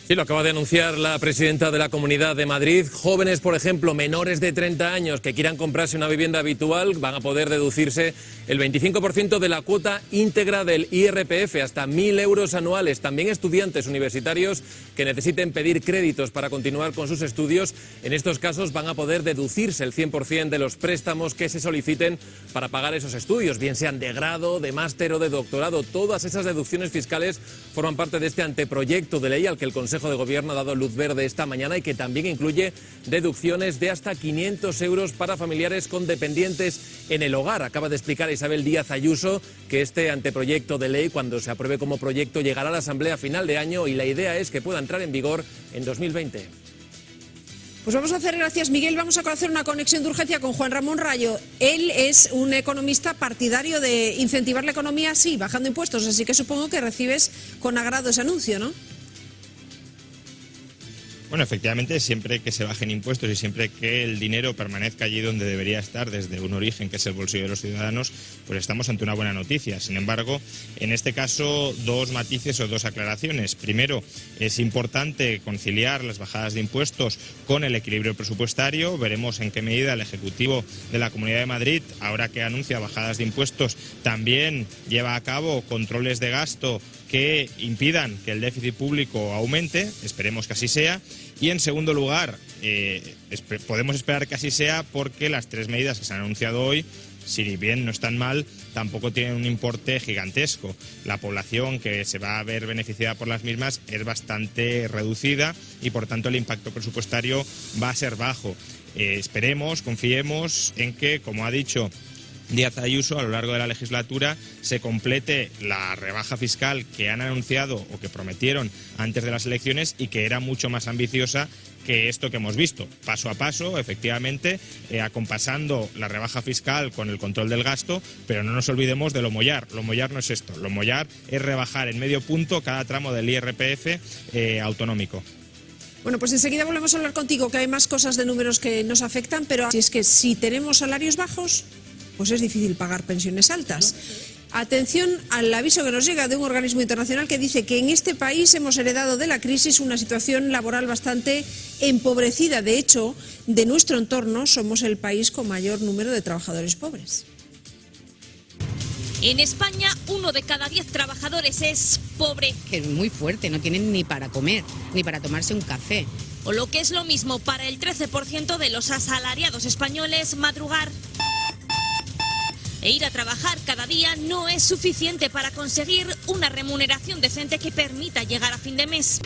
Sí, lo acaba de anunciar la presidenta de la Comunidad de Madrid. Jóvenes, por ejemplo, menores de 30 años que quieran comprarse una vivienda habitual van a poder deducirse el 25% de la cuota íntegra del IRPF, hasta 1.000 euros anuales. También estudiantes universitarios que necesiten pedir créditos para continuar con sus estudios. En estos casos van a poder deducirse el 100% de los préstamos que se soliciten para pagar esos estudios, bien sean de grado, de máster o de doctorado. Todas esas deducciones fiscales forman parte de este anteproyecto de ley al que el Consejo de Gobierno ha dado luz verde esta mañana y que también incluye deducciones de hasta 500 euros para familiares con dependientes en el hogar. Acaba de explicar Isabel Díaz Ayuso que este anteproyecto de ley, cuando se apruebe como proyecto, llegará a la Asamblea a final de año y la idea es que pueda entrar en vigor en 2020. Pues vamos a hacer, gracias Miguel, vamos a hacer una conexión de urgencia con Juan Ramón Rayo. Él es un economista partidario de incentivar la economía, sí, bajando impuestos, así que supongo que recibes con agrado ese anuncio, ¿no? Bueno, efectivamente, siempre que se bajen impuestos y siempre que el dinero permanezca allí donde debería estar, desde un origen que es el bolsillo de los ciudadanos, pues estamos ante una buena noticia. Sin embargo, en este caso, dos matices o dos aclaraciones. Primero, es importante conciliar las bajadas de impuestos con el equilibrio presupuestario. Veremos en qué medida el Ejecutivo de la Comunidad de Madrid, ahora que anuncia bajadas de impuestos, también lleva a cabo controles de gasto que impidan que el déficit público aumente. Esperemos que así sea. Y en segundo lugar, podemos esperar que así sea porque las tres medidas que se han anunciado hoy, si bien no están mal, tampoco tienen un importe gigantesco. La población que se va a ver beneficiada por las mismas es bastante reducida y por tanto el impacto presupuestario va a ser bajo. Esperemos, confiemos en que, como ha dicho Díaz Ayuso, a lo largo de la legislatura se complete la rebaja fiscal que han anunciado o que prometieron antes de las elecciones y que era mucho más ambiciosa que esto que hemos visto. Paso a paso, efectivamente, acompasando la rebaja fiscal con el control del gasto, pero no nos olvidemos de lo mollar. Lo mollar no es esto. Lo mollar es rebajar en medio punto cada tramo del IRPF autonómico. Bueno, pues enseguida volvemos a hablar contigo, que hay más cosas de números que nos afectan, pero si es que si tenemos salarios bajos, pues es difícil pagar pensiones altas. Atención al aviso que nos llega de un organismo internacional que dice que en este país hemos heredado de la crisis una situación laboral bastante empobrecida. De hecho, de nuestro entorno somos el país con mayor número de trabajadores pobres. En España, 1 de cada 10 trabajadores es pobre. Que es muy fuerte, no tienen ni para comer, ni para tomarse un café. O lo que es lo mismo, para el 13% de los asalariados españoles, madrugar e ir a trabajar cada día no es suficiente para conseguir una remuneración decente que permita llegar a fin de mes.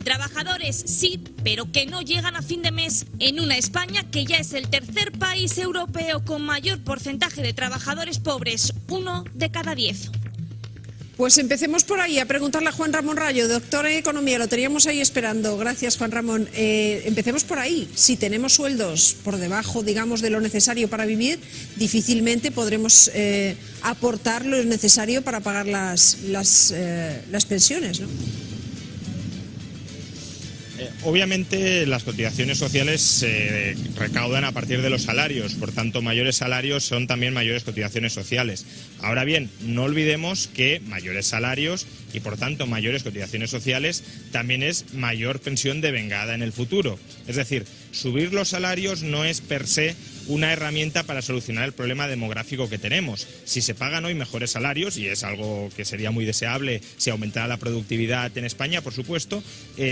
Trabajadores sí, pero que no llegan a fin de mes en una España que ya es el tercer país europeo con mayor porcentaje de trabajadores pobres, 1 de cada 10. Pues empecemos por ahí, a preguntarle a Juan Ramón Rayo, doctor en Economía, lo teníamos ahí esperando. Gracias, Juan Ramón. Empecemos por ahí. Si tenemos sueldos por debajo, digamos, de lo necesario para vivir, difícilmente podremos aportar lo necesario para pagar las pensiones, ¿no? Obviamente las cotizaciones sociales se recaudan a partir de los salarios, por tanto mayores salarios son también mayores cotizaciones sociales. Ahora bien, no olvidemos que mayores salarios y por tanto mayores cotizaciones sociales también es mayor pensión devengada en el futuro. Es decir, subir los salarios no es per se una herramienta para solucionar el problema demográfico que tenemos. Si se pagan hoy mejores salarios, y es algo que sería muy deseable si aumentara la productividad en España, por supuesto,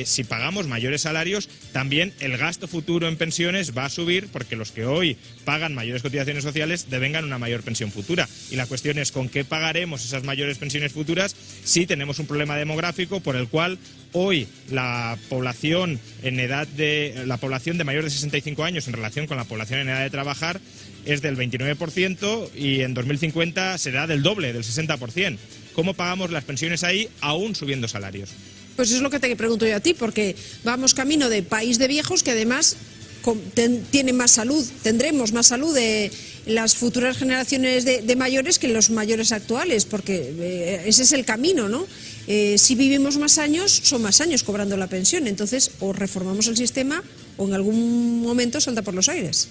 si pagamos mayores salarios, también el gasto futuro en pensiones va a subir porque los que hoy pagan mayores cotizaciones sociales devengan una mayor pensión futura. Y la cuestión es con qué pagaremos esas mayores pensiones futuras si tenemos un problema demográfico por el cual hoy la población de mayor de 65 años en relación con la población en edad de trabajar es del 29% y en 2050 será del doble, del 60%. ¿Cómo pagamos las pensiones ahí aún subiendo salarios? Pues es lo que te pregunto yo a ti, porque vamos camino de país de viejos que además tienen más salud, tendremos más salud de las futuras generaciones de mayores que los mayores actuales, porque ese es el camino, ¿no? Si vivimos más años, son más años cobrando la pensión, entonces o reformamos el sistema o en algún momento salta por los aires.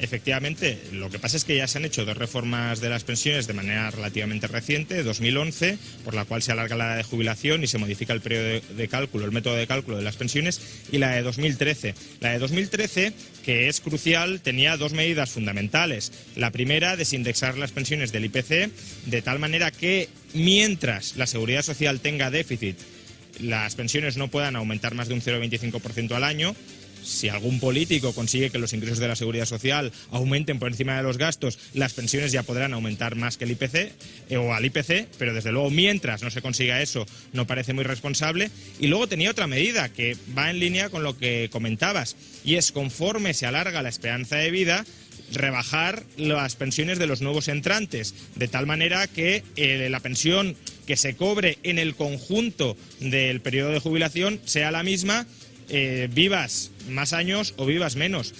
Efectivamente, lo que pasa es que ya se han hecho dos reformas de las pensiones de manera relativamente reciente, 2011, por la cual se alarga la edad de jubilación y se modifica el periodo de cálculo, el método de cálculo de las pensiones, y la de 2013. La de 2013, que es crucial, tenía dos medidas fundamentales. La primera, desindexar las pensiones del IPC, de tal manera que mientras la Seguridad Social tenga déficit, las pensiones no puedan aumentar más de un 0,25% al año. Si algún político consigue que los ingresos de la Seguridad Social aumenten por encima de los gastos, las pensiones ya podrán aumentar más que el IPC o al IPC, pero desde luego mientras no se consiga eso no parece muy responsable. Y luego tenía otra medida que va en línea con lo que comentabas, y es conforme se alarga la esperanza de vida, rebajar las pensiones de los nuevos entrantes, de tal manera que la pensión que se cobre en el conjunto del periodo de jubilación sea la misma, vivas más años o vivas menos.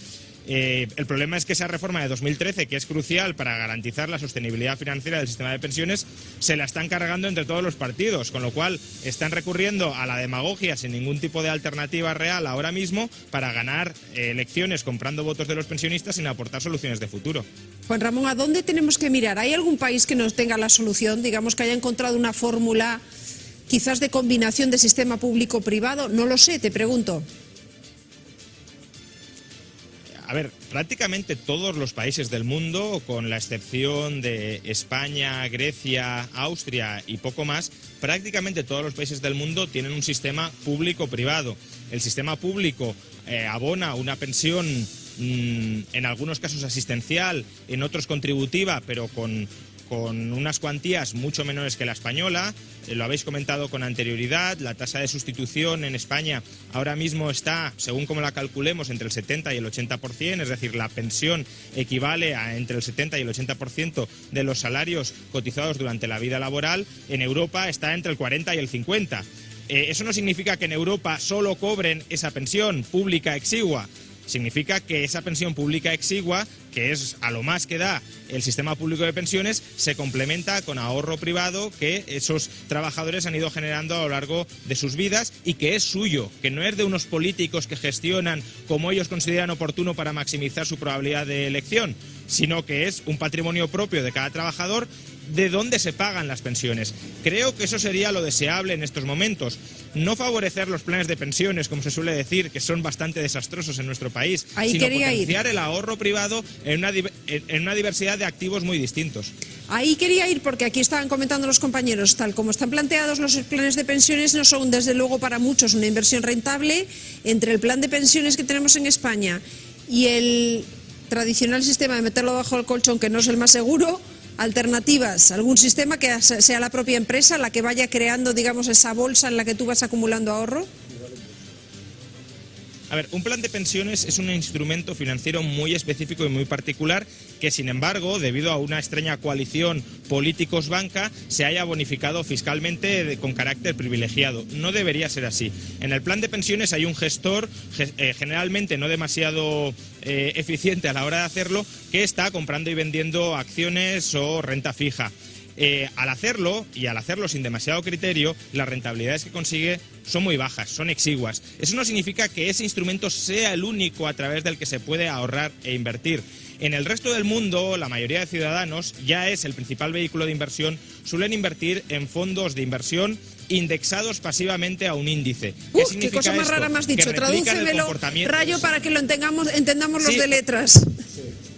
El problema es que esa reforma de 2013, que es crucial para garantizar la sostenibilidad financiera del sistema de pensiones, se la están cargando entre todos los partidos, con lo cual están recurriendo a la demagogia sin ningún tipo de alternativa real ahora mismo para ganar elecciones comprando votos de los pensionistas sin aportar soluciones de futuro. Juan Ramón, ¿a dónde tenemos que mirar? ¿Hay algún país que nos tenga la solución, digamos que haya encontrado una fórmula quizás de combinación de sistema público-privado? No lo sé, te pregunto. A ver, prácticamente todos los países del mundo, con la excepción de España, Grecia, Austria y poco más, prácticamente todos los países del mundo tienen un sistema público-privado. El sistema público abona una pensión, en algunos casos asistencial, en otros contributiva, pero con unas cuantías mucho menores que la española. Lo habéis comentado con anterioridad, la tasa de sustitución en España ahora mismo está, según como la calculemos, entre el 70 y el 80%, es decir, la pensión equivale a entre el 70 y el 80% de los salarios cotizados durante la vida laboral. En Europa está entre el 40 y el 50%. Eso no significa que en Europa solo cobren esa pensión pública exigua. Significa que esa pensión pública exigua, que es a lo más que da el sistema público de pensiones, se complementa con ahorro privado que esos trabajadores han ido generando a lo largo de sus vidas y que es suyo, que no es de unos políticos que gestionan como ellos consideran oportuno para maximizar su probabilidad de elección, sino que es un patrimonio propio de cada trabajador de dónde se pagan las pensiones. Creo que eso sería lo deseable en estos momentos. No favorecer los planes de pensiones, como se suele decir, que son bastante desastrosos en nuestro país, sino potenciar el ahorro privado en una diversidad de activos muy distintos. Ahí quería ir porque aquí estaban comentando los compañeros, tal como están planteados los planes de pensiones no son desde luego para muchos una inversión rentable. Entre el plan de pensiones que tenemos en España y el tradicional sistema de meterlo bajo el colchón, que no es el más seguro, alternativas, algún sistema que sea la propia empresa la que vaya creando, digamos, esa bolsa en la que tú vas acumulando ahorro. A ver, un plan de pensiones es un instrumento financiero muy específico y muy particular que, sin embargo, debido a una extraña coalición políticos-banca, se haya bonificado fiscalmente con carácter privilegiado. No debería ser así. En el plan de pensiones hay un gestor, generalmente no demasiado eficiente a la hora de hacerlo, que está comprando y vendiendo acciones o renta fija. Al hacerlo, y al hacerlo sin demasiado criterio, las rentabilidades que consigue son muy bajas, son exiguas. Eso no significa que ese instrumento sea el único a través del que se puede ahorrar e invertir. En el resto del mundo, la mayoría de ciudadanos, ya es el principal vehículo de inversión, suelen invertir en fondos de inversión indexados pasivamente a un índice. ¿Qué significa qué cosa más esto? rara me has dicho. Que replican el Tradúcemelo, comportamiento. Rayo, para que lo entendamos los Sí. de letras.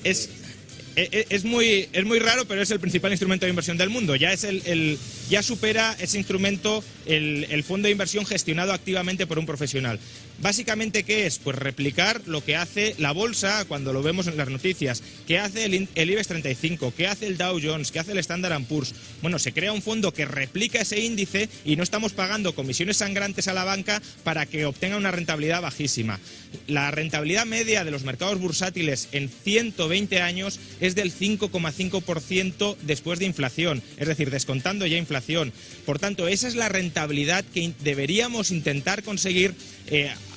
Es muy raro, pero es el principal instrumento de inversión del mundo. Ya supera ese instrumento el fondo de inversión gestionado activamente por un profesional. Básicamente, ¿qué es? Pues replicar lo que hace la bolsa cuando lo vemos en las noticias. ¿Qué hace el IBEX 35? ¿Qué hace el Dow Jones? ¿Qué hace el Standard & Poor's? Bueno, se crea un fondo que replica ese índice y no estamos pagando comisiones sangrantes a la banca para que obtenga una rentabilidad bajísima. La rentabilidad media de los mercados bursátiles en 120 años es del 5,5% después de inflación, es decir, descontando ya inflación. Por tanto, esa es la rentabilidad que deberíamos intentar conseguir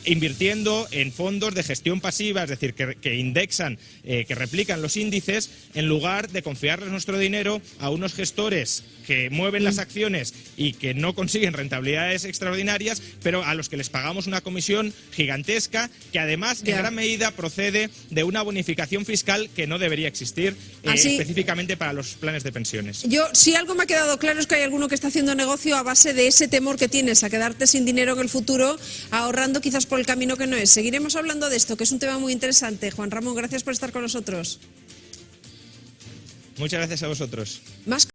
invirtiendo en fondos de gestión pasiva, es decir, que indexan, que replican los índices, en lugar de confiarles nuestro dinero a unos gestores que mueven las acciones y que no consiguen rentabilidades extraordinarias, pero a los que les pagamos una comisión gigantesca, que además en gran medida procede de una bonificación fiscal que no debería existir específicamente para los planes de pensiones. Si algo me ha quedado claro es que hay alguno que está haciendo negocio a base de ese temor que tienes a quedarte sin dinero en el futuro, ahorrando quizás por el camino que no es. Seguiremos hablando de esto, que es un tema muy interesante. Juan Ramón, gracias por estar con nosotros. Muchas gracias a vosotros. Más